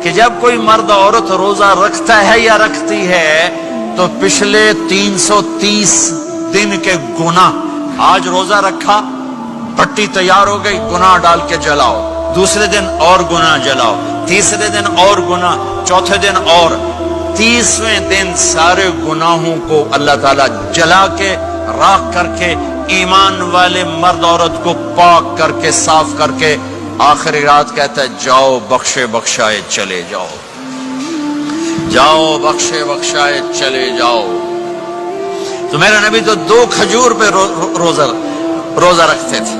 کہ جب کوئی مرد عورت روزہ رکھتا ہے یا رکھتی ہے تو پچھلے 330 دن کے گناہ، آج روزہ رکھا، پٹی تیار ہو گئی، گناہ ڈال کے جلاؤ، دوسرے دن اور گناہ جلاؤ، تیسرے دن اور گناہ، چوتھے دن اور، 30ویں دن سارے گناہوں کو اللہ تعالیٰ جلا کے راکھ کر کے ایمان والے مرد عورت کو پاک کر کے صاف کر کے آخری رات کہتا ہے جاؤ بخشے بخشائے چلے جاؤ، جاؤ بخشے بخشائے چلے جاؤ۔ تو میرا نبی تو 2 کھجور پہ روزہ رکھتے تھے۔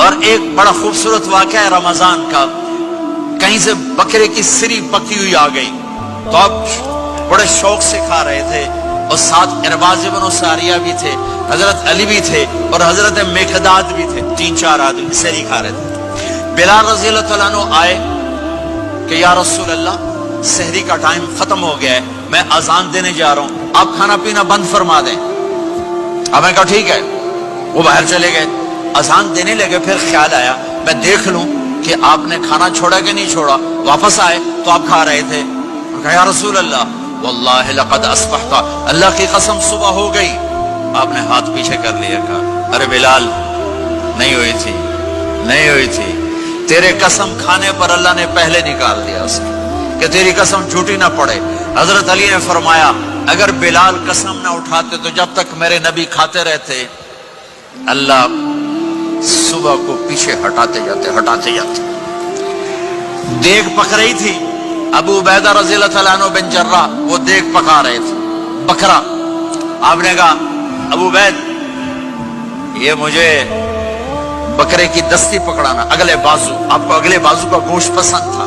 اور ایک بڑا خوبصورت واقعہ ہے رمضان کا، کہیں سے بکرے کی سری پکی ہوئی آ گئی تو آپ بڑے شوق سے کھا رہے تھے، اور ساتھ ارباز بن ساریہ بھی تھے، حضرت علی بھی تھے اور حضرت مقداد بھی تھے، 3-4 آدمی سری کھا رہے تھے۔ بلال رضی اللہ تعالیٰ عنہ آئے کہ یا رسول اللہ سحری کا ٹائم ختم ہو گیا ہے، میں اذان دینے جا رہا ہوں، آپ کھانا پینا بند فرما دیں۔ اب میں کہا ٹھیک ہے، وہ باہر چلے گئے، اذان دینے لگے، پھر خیال آیا میں دیکھ لوں کہ آپ نے کھانا چھوڑا کہ نہیں چھوڑا، واپس آئے تو آپ کھا رہے تھے، کہا یا رسول اللہ واللہ لقد اصبحت، اللہ کی قسم صبح ہو گئی۔ آپ نے ہاتھ پیچھے کر لیا، کہا ارے بلال نہیں ہوئی تھی، نہیں ہوئی تھی، تیرے قسم کھانے پر اللہ نے پہلے نکال دیا اسے کہ تیری قسم جھوٹی نہ پڑے۔ حضرت علی نے فرمایا اگر بلال قسم نہ اٹھاتے تو جب تک میرے نبی کھاتے رہتے اللہ صبح کو پیچھے ہٹاتے جاتے۔ دیگ پک رہی تھی، ابو عبیدہ رضی اللہ تعالیٰ عنہ بن جراح وہ دیگ پکا رہے تھے، بکرا۔ آپ نے کہا ابو عبید یہ مجھے بکرے کی دستی پکڑانا، اگلے بازو، آپ کو اگلے بازو کا گوشت پسند تھا،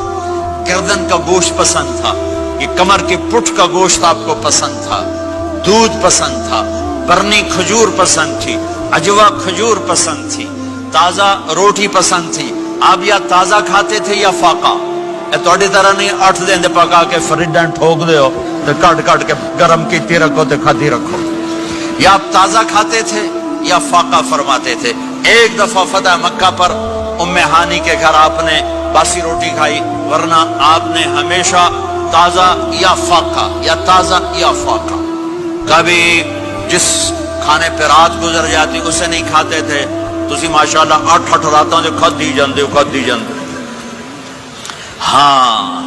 گردن کا گوشت پسند تھا، یہ کمر کے پٹھ کا گوشت آپ کو پسند تھا، دودھ پسند تھا، برنی کھجور پسند تھی، عجوا کھجور پسند تھی، تازہ روٹی پسند تھی۔ آپ یا تازہ کھاتے تھے یا فاقہ، تھوڑی طرح نہیں 8 دن دے پکا کے فریڈاں ٹھوک دے ہو تو کٹ کے گرم کیتی رکھو تو کھاتی رکھو، یا آپ تازہ کھاتے تھے یا فاقہ فرماتے تھے۔ ایک دفعہ فتح مکہ پر ام ہانی کے گھر آپ نے باسی روٹی کھائی، ورنہ آپ نے ہمیشہ تازہ یا فاقہ یا تازہ یا فاقہ، کبھی جس کھانے پہ رات گزر جاتی اسے نہیں کھاتے تھے۔ تسی ماشاءاللہ 8 راتوں سے کھدی جاندے ہو۔ ہاں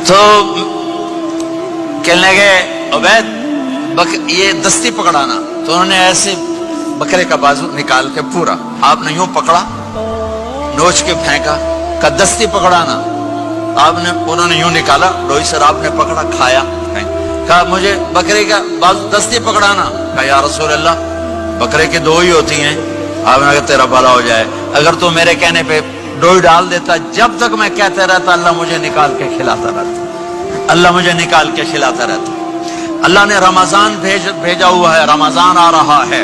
تو کہنے لگے عبید یہ دستی پکڑانا، تو انہوں نے ایسے بکرے کا بازو نکال کے پورا آپ نے یوں پکڑا، نوچ کے پھینکا، کہ دستی پکڑانا، آپ نے انہوں نے یوں نکالا ڈوئی سر، آپ نے پکڑا کھایا، کہا مجھے بکرے کا بازو دستی پکڑانا، کہا یا رسول اللہ بکرے کی 2 ہی ہوتی ہیں۔ آپ نے کہا تیرا بھلا ہو جائے، اگر تو میرے کہنے پہ ڈوئی ڈال دیتا، جب تک میں کہتے رہتا اللہ مجھے نکال کے کھلاتا رہتا، اللہ مجھے نکال کے کھلاتا رہتا۔ اللہ نے رمضان بھیجا ہوا ہے، رمضان آ رہا ہے،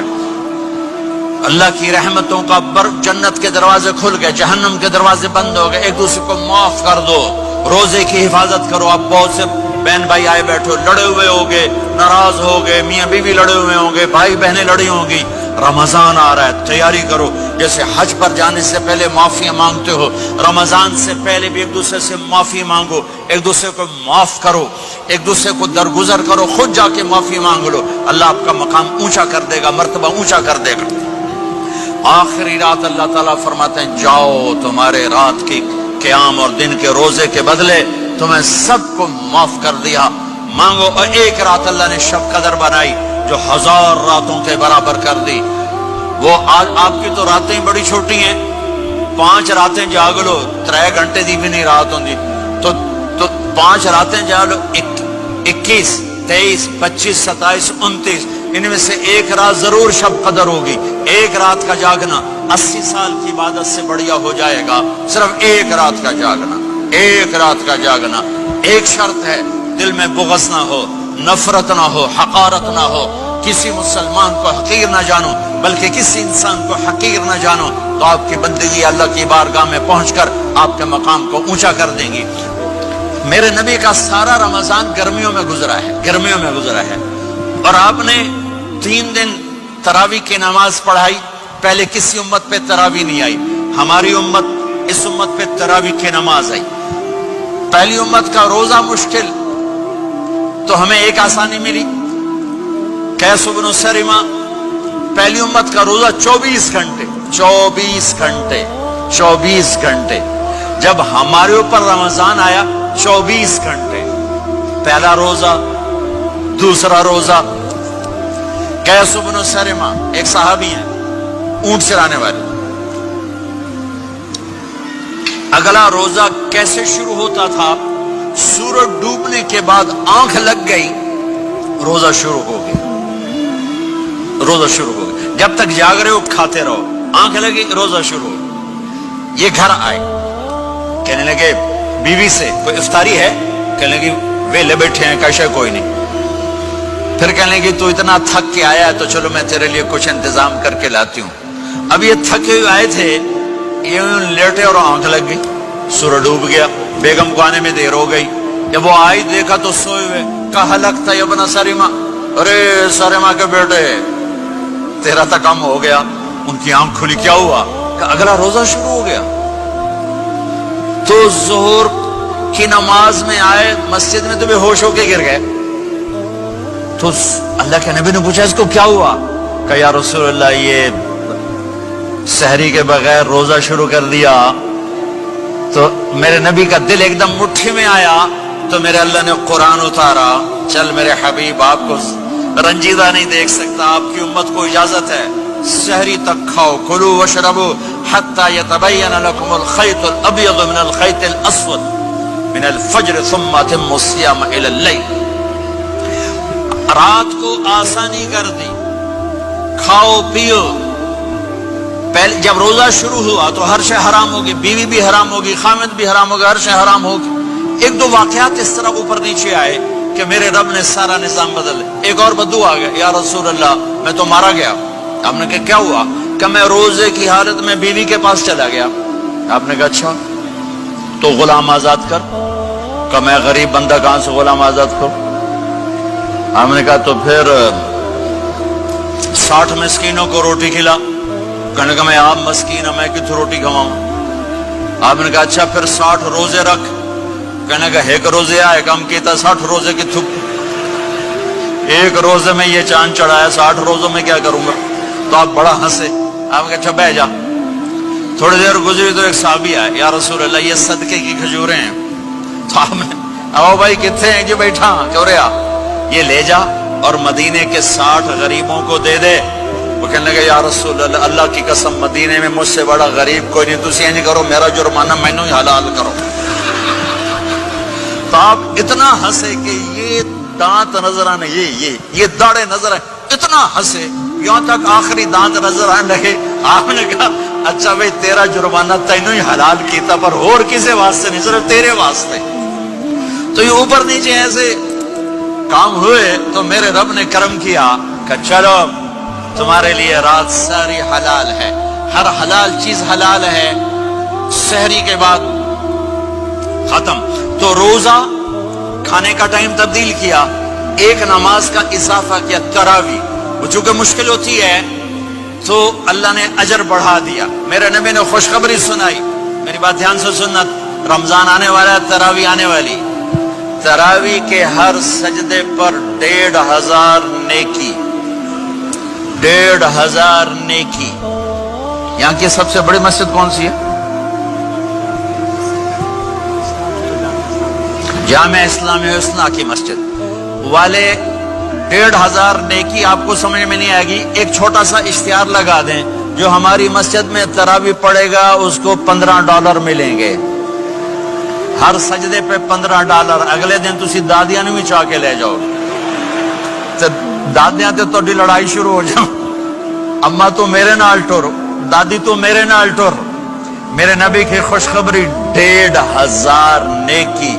اللہ کی رحمتوں کا جنت کے دروازے کھل گئے، جہنم کے دروازے بند ہو گئے، ایک دوسرے کو معاف کر دو، روزے کی حفاظت کرو۔ اب بہت سے بہن بھائی آئے بیٹھو، لڑے ہوئے ہوگے، ناراض ہوگے، میاں بیوی لڑے ہوئے ہوں گے، بھائی بہنیں لڑی ہوں گی، رمضان آ رہا ہے، تیاری کرو۔ جیسے حج پر جانے سے پہلے معافی مانگتے ہو، رمضان سے پہلے بھی ایک دوسرے سے معافی مانگو، ایک دوسرے کو معاف کرو، ایک دوسرے کو درگزر کرو، خود جا کے معافی مانگ لو، اللہ آپ کا مقام اونچا کر دے گا، مرتبہ اونچا کر دے گا۔ آخری رات اللہ تعالیٰ فرماتے ہیں جاؤ، تمہارے رات کی قیام اور دن کے روزے کے بدلے تمہیں سب کو معاف کر دیا، مانگو۔ اور ایک رات اللہ نے شب قدر بنائی جو 1000 راتوں کے برابر کر دی۔ وہ آج آپ کی تو راتیں بڑی چھوٹی ہیں، 5 راتیں جاگ لو، 3 گھنٹے دی بھی نہیں رات ہوندی، تو 5 راتیں جاگ لو، 21 23 25 27 29، ان میں سے ایک رات ضرور شب قدر ہوگی۔ ایک رات کا جاگنا 80 سال کی عبادت سے بڑھیا ہو جائے گا، صرف ایک رات کا جاگنا، ایک رات کا جاگنا۔ ایک شرط ہے، دل میں بغض نہ ہو، نفرت نہ ہو، حقارت نہ ہو، کسی مسلمان کو حقیر نہ جانو، بلکہ کسی انسان کو حقیر نہ جانو، تو آپ کی بندگی اللہ کی بارگاہ میں پہنچ کر آپ کے مقام کو اونچا کر دیں گی۔ میرے نبی کا سارا رمضان گرمیوں میں گزرا ہے، گرمیوں میں گزرا ہے، اور آپ نے 3 دن تراویح کی نماز پڑھائی، پہلے کسی امت پہ تراویح نہیں آئی۔ ہماری امت اس امت پہ تراویح کی نماز آئی. پہلی امت کا روزہ مشکل تو ہمیں ایک آسانی ملی. قیس بن سرمہ پہلی امت کا روزہ 24 گھنٹے 24 گھنٹے 24 گھنٹے. جب ہمارے اوپر رمضان آیا 24 گھنٹے. پہلا روزہ دوسرا روزہ. قیس بن سرمہ ایک صحابی ہیں اونٹ چرانے والے. اگلا روزہ کیسے شروع ہوتا تھا؟ سورج ڈوبنے کے بعد آنکھ لگ گئی روزہ شروع ہو گیا. روزہ شروع ہو گیا. جب تک جاگ رہے ہو کھاتے رہو. آنکھ لگی روزہ شروع ہو. یہ گھر آئے کہنے لگے بیوی سے کوئی افطاری ہے؟ کہنے لگے ویلے بیٹھے ہیں. کیسے کوئی نہیں. پھر کہنے لگے تو اتنا تھک کے آیا ہے تو چلو میں تیرے لیے کچھ انتظام کر کے لاتی ہوں. اب یہ تھکے ہوئے آئے تھے, یہ لیٹے اور آنکھ لگ گئی. سورج ڈوب گیا. بیگم کو آنے میں دیر ہو گئی. جب وہ آئی دیکھا تو سوئے ہوئے. کہا لگتا ہے ابن سرمہ, ارے سرمہ کے بیٹے تیرا تو کم ہو گیا. ان کی آنکھ کھلی. کیا ہوا؟ کہ اگلا روزہ شروع ہو گیا. تو ظہر کی نماز میں آئے مسجد میں تو بے ہوش ہو کے گر گئے. تو اللہ کے نبی نے پوچھا اس کو کیا ہوا؟ کہ یا رسول اللہ یہ سحری کے بغیر روزہ شروع کر دیا. تو میرے نبی کا دل ایک دم مٹھی میں آیا. تو میرے اللہ نے قرآن اتارا, چل میرے حبیب آپ کو رنجیدہ نہیں دیکھ سکتا, آپ کی امت کو اجازت ہے سحری تک کھاؤ. کلوا واشربوا حتی یتبین لکم الخیط الابیض من الخیط الاسود من الفجر ثم اتموا الصیام الی اللیل. رات کو آسانی کر دی, کھاؤ پیو. پہلے جب روزہ شروع ہوا تو ہر شے حرام ہوگی, بیوی بھی حرام ہوگی, خامد بھی حرام ہوگا, ہر شے حرام ہوگی. ایک دو واقعات اس طرح اوپر نیچے آئے کہ میرے رب نے سارا نظام بدل. ایک اور بدو آ گیا, یا رسول اللہ میں تو مارا گیا. آپ نے کہا کیا ہوا؟ کہ میں روزے کی حالت میں بیوی کے پاس چلا گیا. آپ نے کہا اچھا تو غلام آزاد کر. کہ میں غریب بندہ کہاں سے غلام آزاد کروں؟ آپ نے کہا تو پھر 60 مسکینوں کو روٹی کھلا. کہنے کا میں آپ مسکین ہوں, میں کتوں روٹی کھواؤں؟ آپ نے کہا اچھا پھر 60 روزے رکھ. کہنے کا ایک روزے آئے کم کیتا 60 روزے کی تھک. ایک روزے میں یہ چاند چڑھایا, 60 روزوں میں کیا کروں گا؟ تو آپ بڑا ہنسے. آپ نے کہا اچھا بہ جا. تھوڑی دیر گزری تو ایک صحابی آئے, یا رسول اللہ یہ صدقے کی کھجوریں ہیں. تو آپ نے او بھائی کتنے ہیں؟ جو بیٹھا کیوں رہا, یہ لے جا اور مدینے کے 60 غریبوں کو دے دے. وہ کہنے لگا یا رسول اللہ اللہ کی قسم مدینے میں مجھ سے بڑا غریب کوئی نہیں, تسی نہیں کرو, میرا جرمانہ مینوں ہی حلال کرو. تو آپ اتنا ہنسے کہ یہ دانت نظر آنے, یہ داڑے نظر آئے. اتنا ہنسے یہاں تک آخری دانت نظر آنے لگے. آپ نے کہا اچھا بھائی تیرا جرمانہ تینوں ہی حلال کیتا, پر اور کسی واسطے نہیں, صرف تیرے واسطے. تو یہ اوپر نیچے ایسے کام ہوئے تو میرے رب نے کرم کیا کہ چلو تمہارے لیے رات ساری حلال ہے, ہر حلال چیز حلال ہے. سحری کے بعد ختم. تو روزہ کھانے کا ٹائم تبدیل کیا, ایک نماز کا اضافہ کیا, تراویح. وہ چونکہ مشکل ہوتی ہے تو اللہ نے اجر بڑھا دیا. میرے نبی نے خوشخبری سنائی, میری بات دھیان سے سننا, رمضان آنے والا ہے, تراویح آنے والی. تراویح کے ہر سجدے پر 1500 نیکی, 1500 نیکی. یہاں کی سب سے بڑی مسجد کون سی ہے؟ جامع اسلامی حسنہ کی مسجد والے. 1500 نیکی آپ کو سمجھ میں نہیں آئے گی. ایک چھوٹا سا اشتہار لگا دیں, جو ہماری مسجد میں تراویح پڑے گا اس کو $15 ملیں گے. ہر سجدے پہ $15. اگلے دن تسی دادیاں نے بھی چاہ کے لے جاؤ. دادیاں تے تھوڑی لڑائی شروع ہو جاؤ, اما تو میرے نال ٹر, دادی تو میرے نال ٹر. میرے نبی کی خوشخبری 1500 نیکی,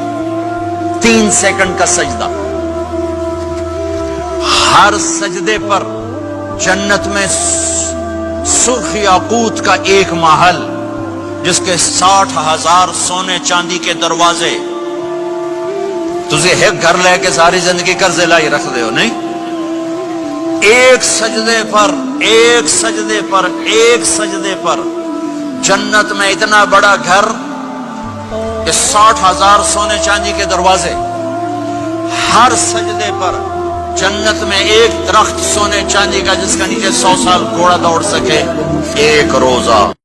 3 سیکنڈ کا سجدہ. ہر سجدے پر جنت میں سرخ یاقوت کا ایک محل جس کے 60,000 سونے چاندی کے دروازے. تجھے ایک گھر لے کے ساری زندگی قرضے لائی رکھ دے ہو نہیں. ایک سجدے پر جنت میں اتنا بڑا گھر کہ 60,000 سونے چاندی کے دروازے، ہر سجدے پر جنت میں ایک درخت سونے چاندی کا جس کا نیچے 100 سال گھوڑا دوڑ سکے، ایک روزہ